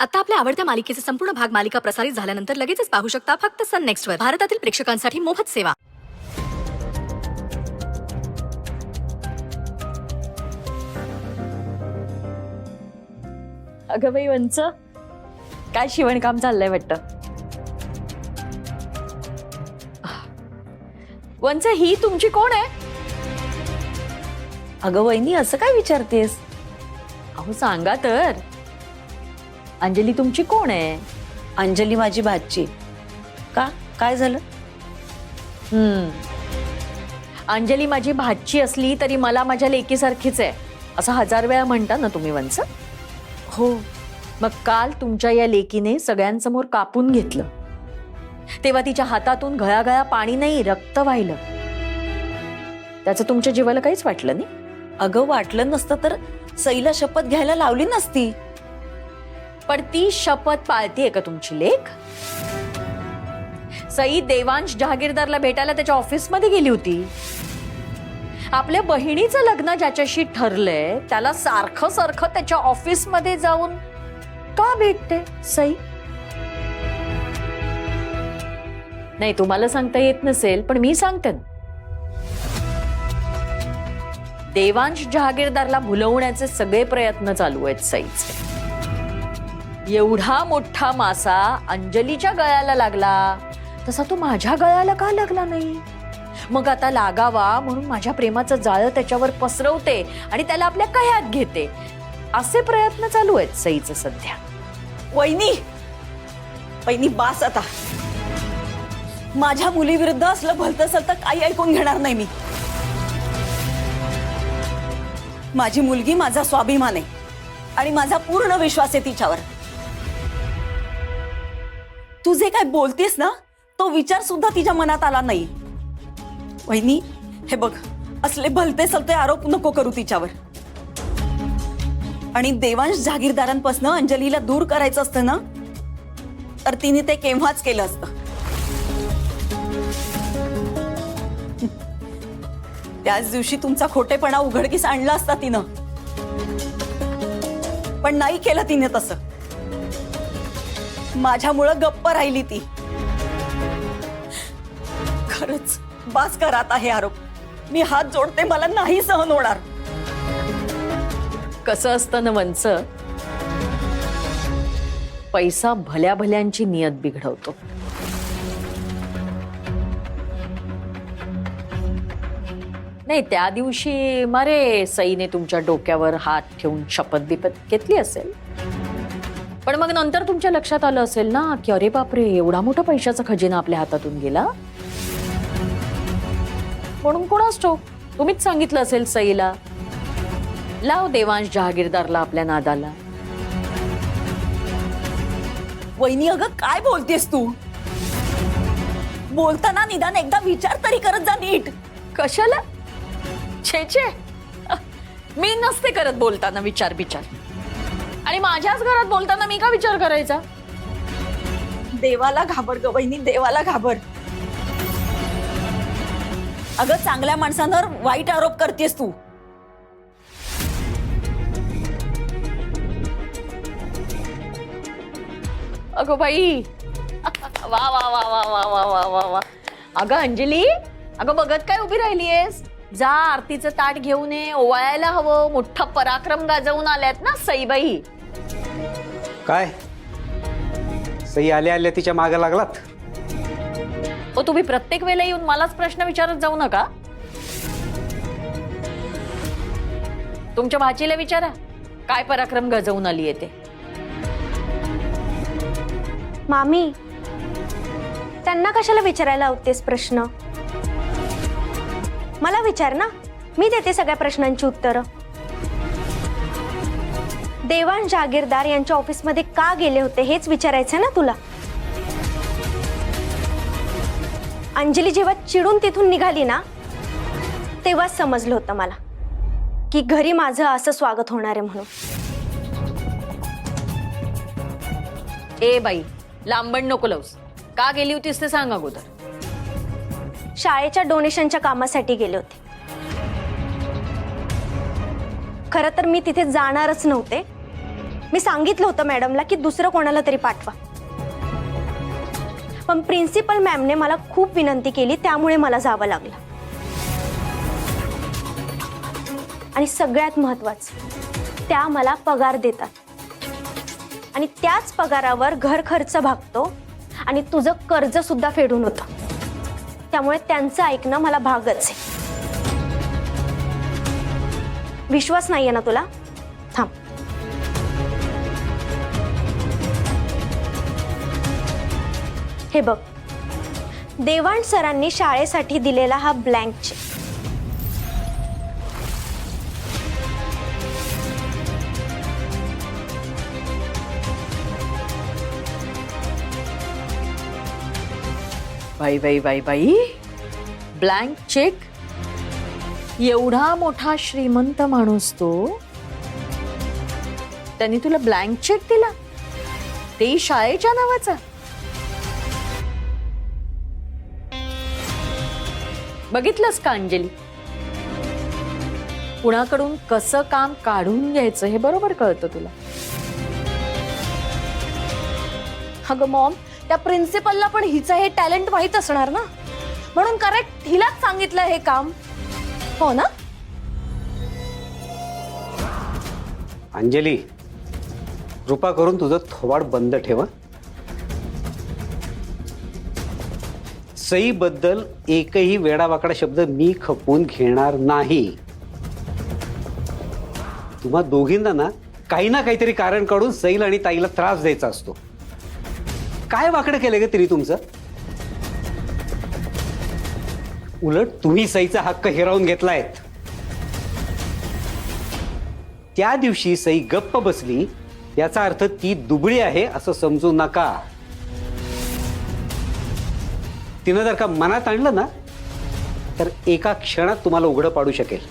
आता आपल्या आवडत्या मालिकेचे संपूर्ण भाग मालिका प्रसारित झाल्यानंतर लगेचच पाहू शकता फक्त सन नेक्स्ट वर. भारतातील प्रेक्षकांसाठी मोफत सेवा. अगं बाई वंच, काय शिवणकाम चाललंय वाटतं. वंच, ही तुमची कोण आहे? अगं वहिनी, असं काय विचारतेस? अहो सांगा तर. अंजली तुमची कोण आहे? अंजली माझी भाची. का, काय झालं? अंजली माझी भाची असली तरी मला माझ्या लेकीसारखीच आहे असं 1000 वेळा म्हणता ना तुम्ही वंच. हो. मग काल तुमच्या या लेकीने सगळ्यांसमोर कापून घेतलं, तेव्हा तिच्या हातातून घळाघळा पाणी नाही, रक्त वाहिलं. त्याचं तुमच्या जीवाला काहीच वाटलं नाही? अगं वाटलं नसतं तर सईला शपथ घ्यायला लावली नसती. पण ती शपथ पाळतीये का तुमची लेक? सई देवांश जहागीरदारला भेटायला त्याच्या ऑफिसमध्ये गेली होती. आपल्या बहिणीचं लग्न ज्याच्याशी ठरलंय त्याला सारखं सारखं त्याच्या ऑफिसमध्ये जाऊन का भेटते सई? नाही, तुम्हाला सांगता येत नसेल पण मी सांगते ना. देवांश जहागीरदारला भुलवण्याचे सगळे प्रयत्न चालू आहेत सईचे. एवढा मोठा मासा अंजलीच्या गळ्याला लागला तसा तो माझ्या गळ्याला का लागला नाही? मग आता लागावा म्हणून माझ्या प्रेमाचं जाळं त्याच्यावर पसरवते आणि त्याला आपल्या कह्यात घेते. असे प्रयत्न चालू आहेत सईचं सध्या. वहिनी, वहिनी बास आता. माझ्या मुलीविरुद्ध असलं भलतं सलतं काही ऐकून घेणार नाही मी. माझी मुलगी माझा स्वाभिमान आहे आणि माझा पूर्ण विश्वास आहे तिच्यावर. तू जे काय बोलतेस ना तो विचार सुद्धा तिच्या मनात आला नाही. वहिनी, हे बघ, असले भलते सलते आरोप नको करू तिच्यावर. आणि देवांश जहागीरदारांपासून अंजलीला दूर करायचं असतं ना तर तिने ते केव्हाच केलं असतं. त्याच दिवशी तुमचा खोटेपणा उघडकीस आणला असता तिनं, पण नाही केलं तिने तसं. माझ्यामुळं गप्प राहिली ती. खरंच बास कर आता हे आरोप. मी हात जोडते, मला नाही सहन होणार. कसं असतं ना वंच, पैसा भल्या भल्यांची नियत बिघडवतो. नाही, त्या दिवशी मारे सईने तुमच्या डोक्यावर हात ठेवून शपथ बिपत घेतली असेल, पण मग नंतर तुमच्या लक्षात आलं असेल ना की अरे बापरे, एवढा मोठा पैशाचा खजिना आपल्या हातातून गेला. म्हणून कोणास ठाऊक तुम्हीच सांगितलं असेल सईला, लाव देवांश जहागीरदारला आपल्या नादाला. वहिनी, अगं काय बोलतेस तू? बोलताना निदान एकदा विचार तरी करत जा नीट. कशाला? छे छे, मी नसते करत बोलताना विचार बिचार. आणि माझ्याच घरात बोलताना मी का विचार करायचा? देवाला घाबर ग वहिनी, देवाला घाबर. अगं चांगल्या माणसांवर वाईट आरोप करतेस तू. अगं बाई, वा वा वा वा वा वा वा वा वा. अगं अंजली, अगं बघत काय उभी राहिलीयस? जा आरतीचं ताट घेऊन ये, ओवाळायला हवं. मोठा पराक्रम गाजवून आल्यात ना सईबाई. काय सई आल्या आल्या तिच्या मागे लागलात? ओ, तुम्ही प्रत्येक वेळेला येऊन मलाच प्रश्न विचारत जाऊ नका. तुमच्या भाचीला विचारा काय पराक्रम गाजवून आली आहे ते. मामी, त्यांना कशाला विचारायला होतेस प्रश्न? मला विचार ना, मी देते सगळ्या प्रश्नांची उत्तरं. देवांश जहागीरदार यांच्या ऑफिसमध्ये का गेले होते हेच विचारायचं ना तुला. अंजली जेव्हा चिडून तिथून निघाली ना तेव्हाच समजलं होतं मला की घरी माझं असं स्वागत होणार आहे म्हणून. ए बाई, लांबण नको लावूस. का गेली होतीस ते सांग अगोदर. शाळेच्या डोनेशनच्या कामासाठी गेले होते. खरं तर मी तिथे जाणारच नव्हते, मी सांगितलं होतं मॅडमला की दुसरं कोणाला तरी पाठवा, पण प्रिन्सिपल मॅमने मला खूप विनंती केली, त्यामुळे मला जावं लागलं. आणि सगळ्यात महत्वाचं, त्या मला पगार देतात आणि त्याच पगारावर घर खर्च भागतो आणि तुझं कर्ज सुद्धा फेडून होतं. त्यामुळे त्यांचं ऐकणं मला भागच आहे. विश्वास नाहीये ना तुला? थांब. हे बघ, देवाण सरांनी शाळेसाठी दिलेला हा ब्लँक चेक. बाई बाई बाई बाई, ब्लँक चेक? एवढा मोठा श्रीमंत माणूस तो, त्यांनी तुला ब्लँक चेक दिला, तेही शाळेच्या नावाचा? बघितलंस का अंजली, कुणाकडून कसं काम काढून घ्यायचं हे बरोबर कळतं तुला. अगं मॉम, त्या प्रिन्सिपलला पण हिचं हे टॅलेंट माहीत असणार ना, म्हणून करेक्ट हिलाच सांगितलं हे काम. हो ना? अंजली, कृपा करून तुझं थोबाड बंद ठेवा. सई बद्दल एकही वेडावाकडा शब्द मी खपवून घेणार नाही. तुम्हा दोघींना ना काही ना काहीतरी कारण काढून सईला आणि ताईला त्रास द्यायचा असतो. काय वाकडं केलं ग तरी तुमचं? उलट तुम्ही सईचा हक्क हिरावून घेतलायत. त्या दिवशी सई गप्प बसली याचा अर्थ ती दुबळी आहे असं समजू नका. तिनं जर का मनात आणलं ना तर एका क्षणात तुम्हाला उघडं पाडू शकेल.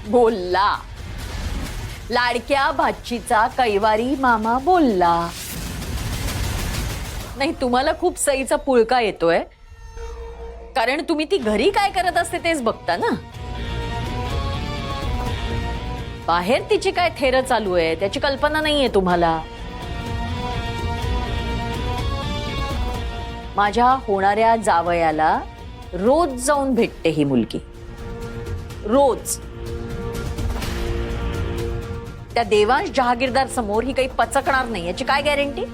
बोलला, लाडक्या भाचीचा कैवारी मामा बोलला. नाही, तुम्हाला खूप सईचा पुळका येतोय, कारण तुम्ही ती घरी काय करत असते तेच बघता ना. बाहेर तिची काय थेर चालू आहे त्याची कल्पना नाहीये तुम्हाला. माझ्या होणाऱ्या जावयाला रोज जाऊन भेटते ही मुलगी, रोज. त्या देवांश जहागीरदार समोर ही काही पचकणार नाही याची काय गॅरंटी?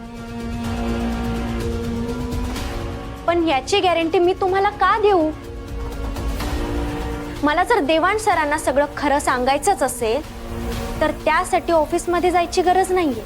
पण याची गॅरंटी मी तुम्हाला का देऊ? मला जर देवाण सरांना सगळं खरं सांगायचंच असेल तर त्यासाठी ऑफिसमध्ये जायची गरज नाहीये.